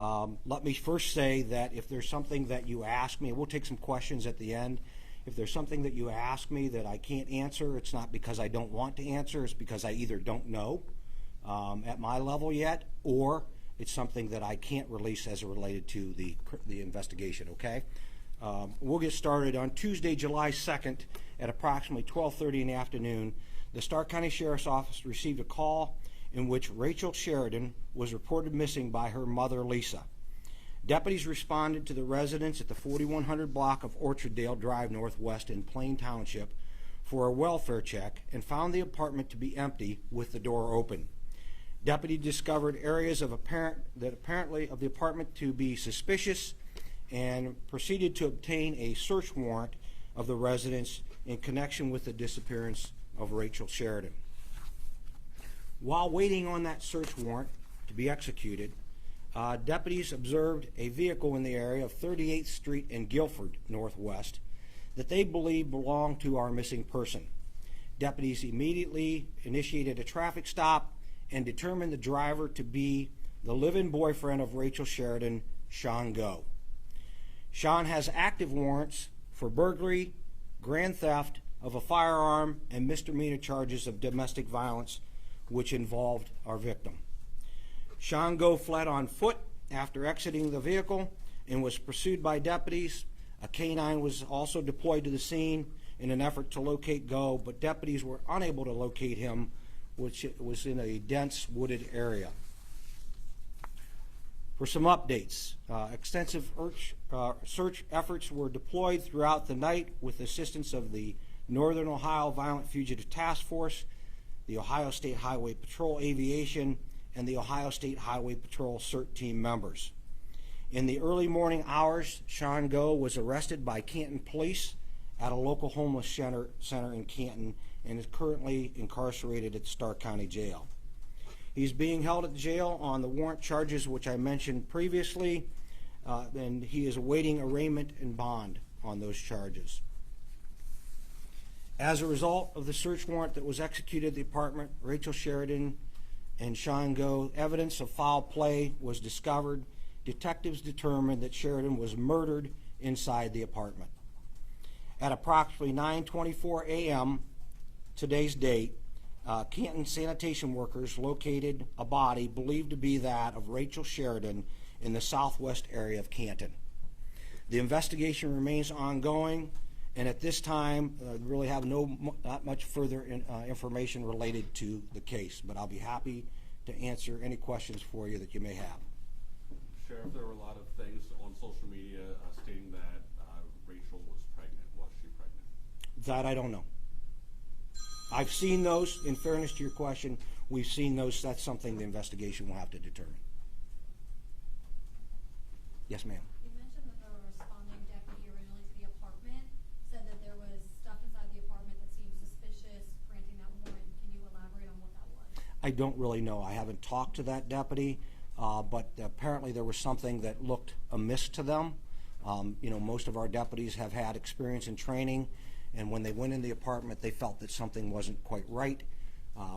Let me first say that if there's something that you ask me, we'll take some questions at the end. If there's something that you ask me that I can't answer, it's not because I don't want to answer, it's because I either don't know at my level yet, or it's something that I can't release as related to the investigation, okay? We'll get started on Tuesday, July 2nd at approximately 12:30 in the afternoon. The Stark County Sheriff's Office received a call in which Rachel Sheridan was reported missing by her mother, Lisa. Deputies responded to the residence at the 4100 block of Orcharddale Drive Northwest in Plain Township for a welfare check and found the apartment to be empty with the door open. Deputy discovered areas of apparently of the apartment to be suspicious and proceeded to obtain a search warrant of the residence in connection with the disappearance of Rachel Sheridan. While waiting on that search warrant to be executed, deputies observed a vehicle in the area of 38th Street and Guilford Northwest that they believed belonged to our missing person. Deputies immediately initiated a traffic stop and determined the driver to be the live-in boyfriend of Rachel Sheridan, Sean Go. Sean has active warrants for burglary, grand theft of a firearm, and misdemeanor charges of domestic violence which involved our victim. Sean Go fled on foot after exiting the vehicle and was pursued by deputies. A canine was also deployed to the scene in an effort to locate Go, but deputies were unable to locate him, which was in a dense wooded area. For some updates, extensive search efforts were deployed throughout the night with the assistance of the Northern Ohio Violent Fugitive Task Force, the Ohio State Highway Patrol Aviation, and the Ohio State Highway Patrol CERT team members. In the early morning hours, Sean Go was arrested by Canton police at a local homeless center in Canton and is currently incarcerated at Stark County Jail. He's being held at the jail on the warrant charges which I mentioned previously, and he is awaiting arraignment and bond on those charges. As a result of the search warrant that was executed at the apartment, Rachel Sheridan and Sean Go, evidence of foul play was discovered. Detectives determined that Sheridan was murdered inside the apartment. At approximately 9:24 a.m., today's date, Canton sanitation workers located a body believed to be that of Rachel Sheridan in the southwest area of Canton. The investigation remains ongoing, and at this time, really have not much further information related to the case, but I'll be happy to answer any questions for you that you may have. Sheriff, there were a lot of things on social media stating that Rachel was pregnant. Was she pregnant? That I don't know. I've seen those. In fairness to your question, we've seen those. That's something the investigation will have to determine. Yes, ma'am. You mentioned that the responding deputy originally to the apartment said that there was stuff inside the apartment that seemed suspicious, granting that warrant. Can you elaborate on what that was? I don't really know. I haven't talked to that deputy, but apparently there was something that looked amiss to them. Most of our deputies have had experience in training, and when they went in the apartment, they felt that something wasn't quite right.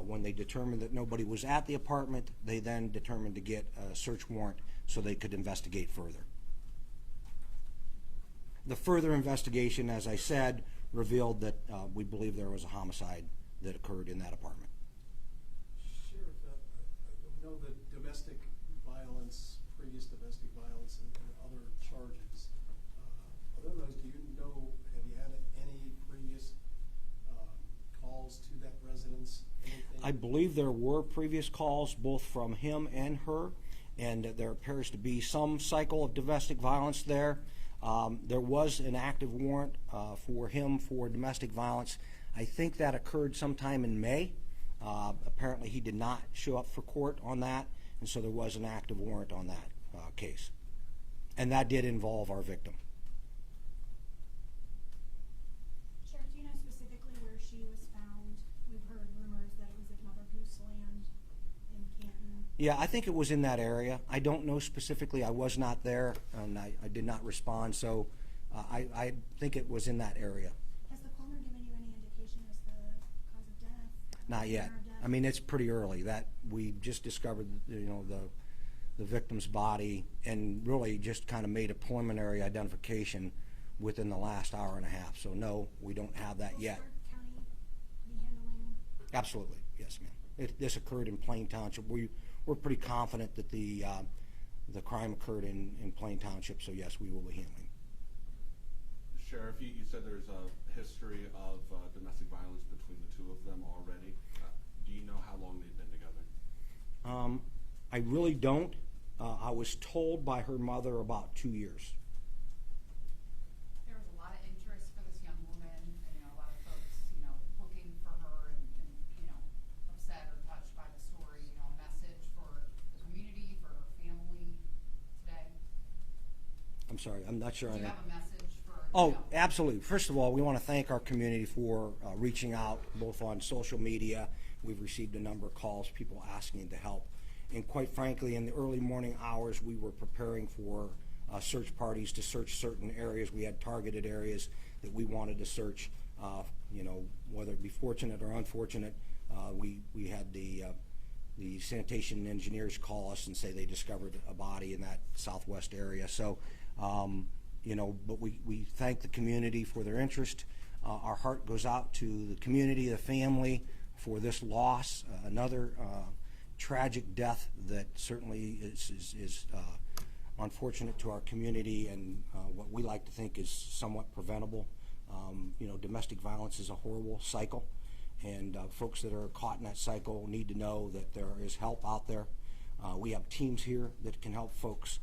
When they determined that nobody was at the apartment, they then determined to get a search warrant so they could investigate further. The further investigation, as I said, revealed that we believe there was a homicide that occurred in that apartment. Sheriff, I know that domestic violence, previous domestic violence, and other charges. Other than those, do you know, have you had any previous calls to that residence? Anything? I believe there were previous calls both from him and her, and there appears to be some cycle of domestic violence there. There was an active warrant for him for domestic violence. I think that occurred sometime in May. Apparently he did not show up for court on that, and so there was an active warrant on that case. And that did involve our victim. Sheriff, do you know specifically where she was found? We've heard rumors that it was at Mother Goose Land in Canton. Yeah, I think it was in that area. I don't know specifically. I was not there, and I did not respond, so I think it was in that area. Has the coroner given you any indication as the cause of death? Not yet. Manner of death? I mean, it's pretty early. That we just discovered, the victim's body and really just kind of made a preliminary identification within the last hour and a half. So no, we don't have that Will yet. Stark County be handling? Absolutely, yes, ma'am. This occurred in Plain Township. We're pretty confident that the crime occurred in Plain Township, so yes, we will be handling. Sheriff, you said there's a history of domestic violence between the two of them already. Do you know how long they've been together? I really don't. I was told by her mother about 2 years. There was a lot of interest for this young woman, and, a lot of folks, looking for her and, upset or touched by the story, a message for the community, for her family today. I'm sorry, I'm not sure. Do you have a message for? Oh, absolutely. First of all, we want to thank our community for reaching out both on social media. We've received a number of calls, people asking to help. And quite frankly, in the early morning hours, we were preparing for search parties to search certain areas. We had targeted areas that we wanted to search, whether it be fortunate or unfortunate. We had the sanitation engineers call us and say they discovered a body in that southwest area. So, but we thank the community for their interest. Our heart goes out to the community, the family, for this loss, another tragic death that certainly is unfortunate to our community and what we like to think is somewhat preventable. Domestic violence is a horrible cycle, and folks that are caught in that cycle need to know that there is help out there. We have teams here that can help folks.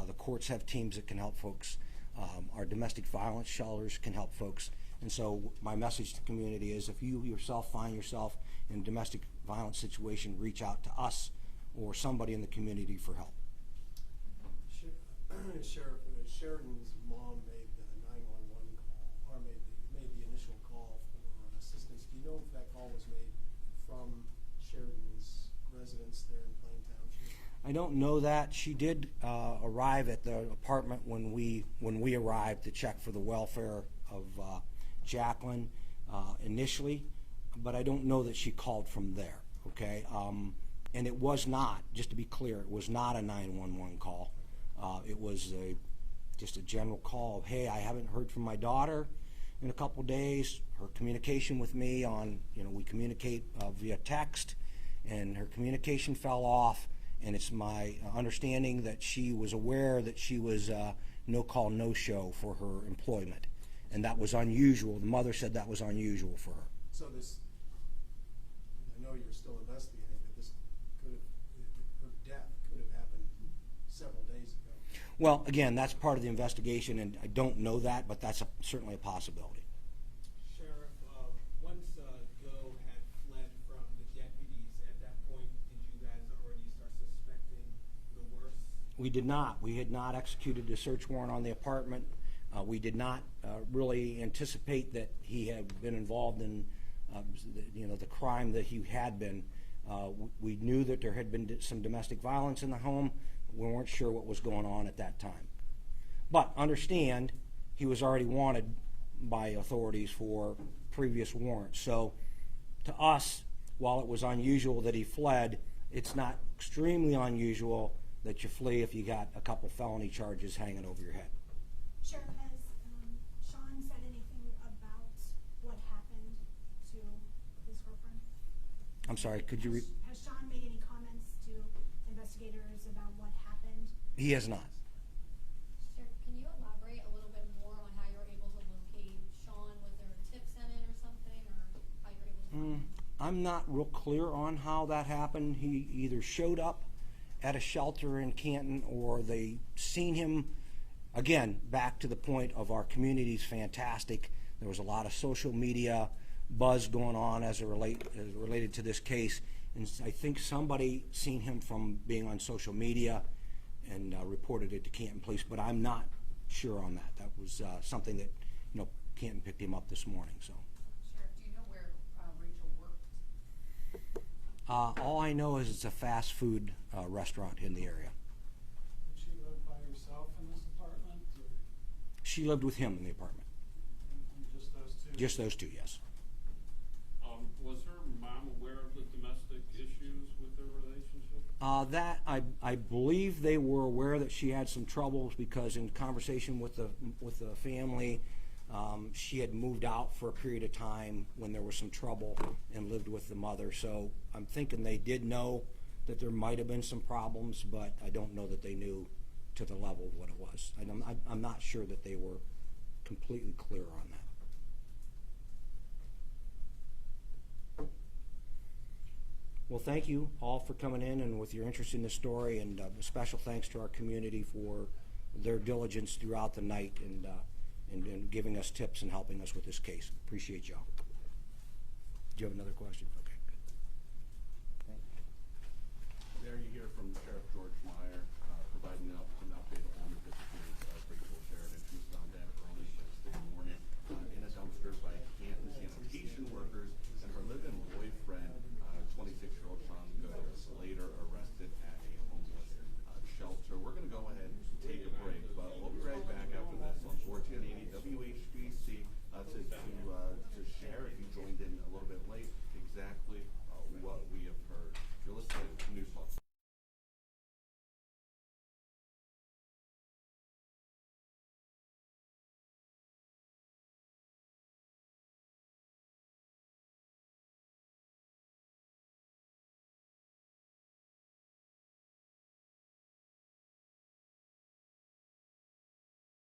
The courts have teams that can help folks. Our domestic violence shelters can help folks. And so my message to the community is if you yourself find yourself in a domestic violence situation, reach out to us or somebody in the community for help. Sheriff, Sheridan's mom made the 911 call, or made the initial call for assistance. Do you know if that call was made from Sheridan's residence there in Plain Township? I don't know that. She did arrive at the apartment when we arrived to check for the welfare of Jacqueline initially, but I don't know that she called from there, okay? And it was not, just to be clear, it was not a 911 call. It was just a general call of, hey, I haven't heard from my daughter in a couple days. Her communication with me we communicate via text, and her communication fell off, and it's my understanding that she was aware that she was no call, no show for her employment. And that was unusual. The mother said that was unusual for her. So I know you're still investigating, but her death could have happened several days ago. Well, again, that's part of the investigation, and I don't know that, but that's certainly a possibility. Sheriff, once Doe had fled from the deputies, at that point, did you guys already start suspecting the worst? We did not. We had not executed a search warrant on the apartment. We did not really anticipate that he had been involved in, the crime that he had been. We knew that there had been some domestic violence in the home. We weren't sure what was going on at that time. But understand, he was already wanted by authorities for previous warrants. So to us, while it was unusual that he fled, it's not extremely unusual that you flee if you got a couple felony charges hanging over your head. Sheriff, has Sean said anything about what happened to his girlfriend? I'm sorry, could you Has Sean made any comments to investigators about what happened? He has not. Sheriff, can you elaborate a little bit more on how you were able to locate Sean? Was there a tip sent in or something, or how you were able to find him? I'm not real clear on how that happened. He either showed up at a shelter in Canton or they seen him. Again, back to the point of our community's fantastic. There was a lot of social media buzz going on as related to this case, and I think somebody seen him from being on social media and reported it to Canton Police, but I'm not sure on that. That was something that Canton picked him up this morning. So. Sheriff, do you know where Rachel worked? All I know is it's a fast food restaurant in the area. Did she live by herself in this apartment, or She lived with him in the apartment. and just those two? Just those two, yes. Was her mom aware of the domestic issues with their relationship? That, I believe they were aware that she had some troubles because in conversation with the family, she had moved out for a period of time when there was some trouble and lived with the mother. So I'm thinking they did know that there might have been some problems, but I don't know that they knew to the level of what it was. I'm not sure that they were completely clear on that. Well, thank you all for coming in and with your interest in this story, and a special thanks to our community for their diligence throughout the night and giving us tips and helping us with this case. Appreciate y'all. Do you have another question? Okay, good. There you hear from Sheriff